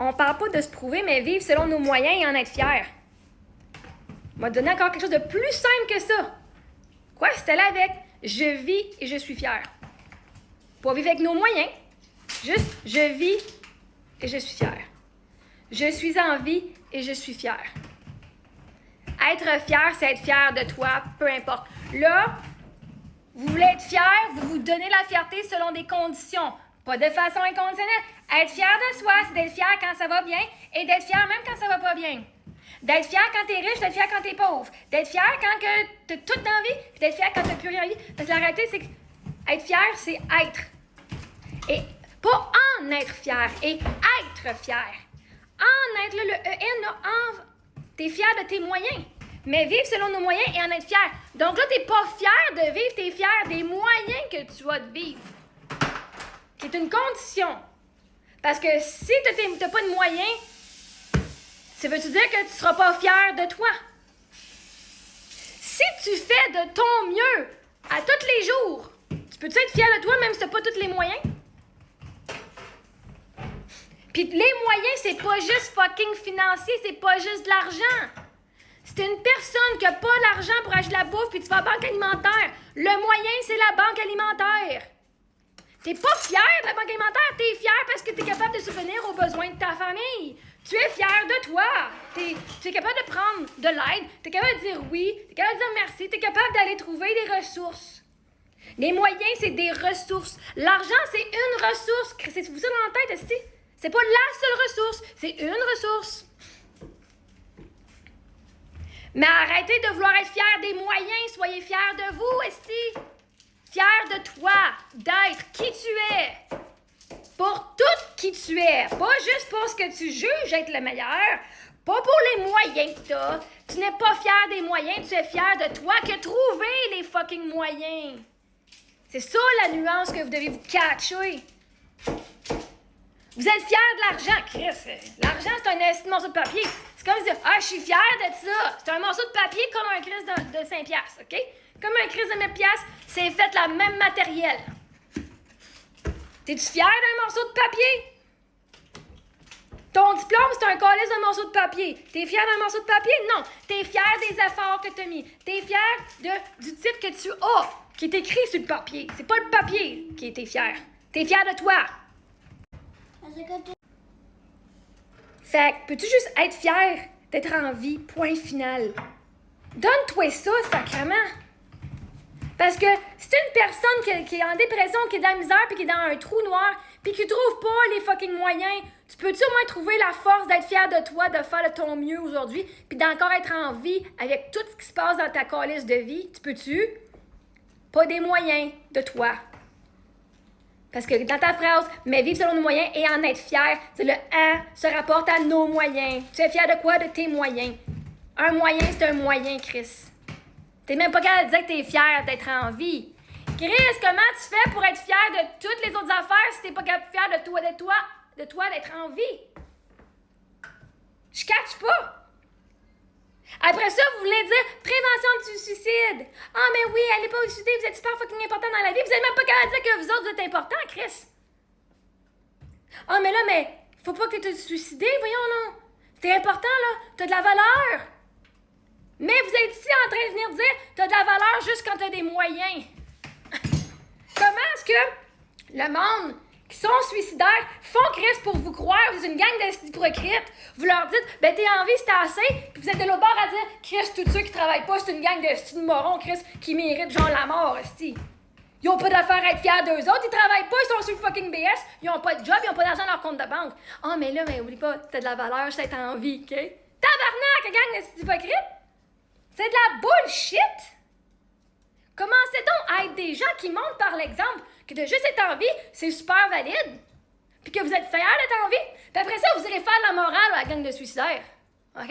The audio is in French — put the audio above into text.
On parle pas de se prouver, mais vivre selon nos moyens et en être fier. On va te donner encore quelque chose de plus simple que ça. Quoi? C'était là avec « je vis et je suis fier ». Pas vivre avec nos moyens. Juste « je vis et je suis fier ». Je suis en vie et je suis fier. Être fier, c'est être fier de toi, peu importe. Là, vous voulez être fier, vous vous donnez la fierté selon des conditions. Pas de façon inconditionnelle. Être fier de soi, c'est d'être fier quand ça va bien et d'être fier même quand ça va pas bien. D'être fier quand t'es riche, d'être fier quand t'es pauvre. D'être fier quand t'as tout dans la vie, puis d'être fier quand t'as plus rien en vie. Parce que la réalité, c'est que être fier, c'est être. Et pas en être fier, et être fier. En être, là, le EN, là, t'es fier de tes moyens. Mais vivre selon nos moyens et en être fier. Donc là, t'es pas fier de vivre, t'es fier des moyens que tu vas vivre. Qui est une condition. Parce que si t'as pas de moyens, ça veut-tu dire que tu seras pas fier de toi? Si tu fais de ton mieux à tous les jours, tu peux-tu être fier de toi même si t'as pas tous les moyens? Puis les moyens, c'est pas juste fucking financier, c'est pas juste de l'argent. C'est une personne qui a pas l'argent pour acheter de la bouffe puis tu vas à la banque alimentaire. Le moyen, c'est la banque alimentaire. T'es pas fier de la banque alimentaire, t'es fier parce que t'es capable de subvenir aux besoins de ta famille. Tu es fier de toi. Tu es capable de prendre de l'aide, t'es capable de dire oui, t'es capable de dire merci, t'es capable d'aller trouver des ressources. Les moyens, c'est des ressources. L'argent, c'est une ressource. C'est vous ça dans la tête, est-ce? C'est pas la seule ressource, c'est une ressource. Mais arrêtez de vouloir être fiers des moyens, soyez fiers de vous, esti. Fiers de toi, d'être qui tu es. Pour tout qui tu es. Pas juste pour ce que tu juges être le meilleur. Pas pour les moyens que t'as. Tu n'es pas fier des moyens, tu es fier de toi qui a trouvé les fucking moyens. C'est ça la nuance que vous devez vous catcher. Vous êtes fiers de l'argent, Chris. L'argent, c'est un morceau de papier. C'est comme dire, je suis fier de ça. C'est un morceau de papier comme un Chris de 5 piastres, OK? Comme un Chris de 1000 piastres, c'est fait la même matériel. T'es-tu fier d'un morceau de papier? Ton diplôme, c'est un calice d'un morceau de papier. T'es fier d'un morceau de papier? Non. T'es fier des efforts que t'as mis. T'es fier du titre que tu as, qui est écrit sur le papier. C'est pas le papier qui était fier. T'es fier de toi. Fait que, peux-tu juste être fier d'être en vie, point final? Donne-toi ça, sacrément! Parce que si t'es une personne qui est en dépression, qui est dans la misère, puis qui est dans un trou noir, puis qui trouve pas les fucking moyens, tu peux-tu au moins trouver la force d'être fier de toi, de faire de ton mieux aujourd'hui, puis d'encore être en vie avec tout ce qui se passe dans ta calice de vie? Tu peux-tu? Pas des moyens de toi. Parce que dans ta phrase, mais vivre selon nos moyens et en être fier, c'est le « en » se rapporte à nos moyens. Tu es fier de quoi? De tes moyens. Un moyen, c'est un moyen, Chris. T'es même pas capable de dire que t'es fier d'être en vie. Chris, comment tu fais pour être fier de toutes les autres affaires si t'es pas capable de fier de toi d'être en vie? Je catch pas. Après ça, vous voulez dire prévention du suicide. Ah, mais oui, allez pas au suicide, vous êtes super fucking important dans la vie. Vous êtes même pas capable de dire que vous autres, vous êtes importants, Chris. Ah, mais faut pas que tu te suicides, voyons, non. C'est important, là. T'as de la valeur. Mais vous êtes ici en train de venir dire t'as de la valeur juste quand t'as des moyens. Comment est-ce que le monde qui sont suicidaires font Chris pour vous croire, vous êtes une gang d'hypocrites, vous leur dites, ben t'es en vie, c'est assez, puis vous êtes de l'autre bord à dire, Chris, tous ceux qui travaillent pas, c'est une gang de morons, Chris, qui méritent genre la mort, esti. Ils ont pas d'affaire à être fiers d'eux autres, ils travaillent pas, ils sont sur le fucking BS, ils ont pas de job, ils ont pas d'argent dans leur compte de banque. Ah, mais là, oublie pas, t'as de la valeur, c'est en vie, OK? Tabarnak, gang d'hypocrites! C'est de la bullshit! Commencez donc à être des gens qui montrent par l'exemple que de juste être en vie, c'est super valide. Puis que vous êtes fiers d'être en vie. Puis après ça, vous irez faire la morale à la gang de suicidaires. OK?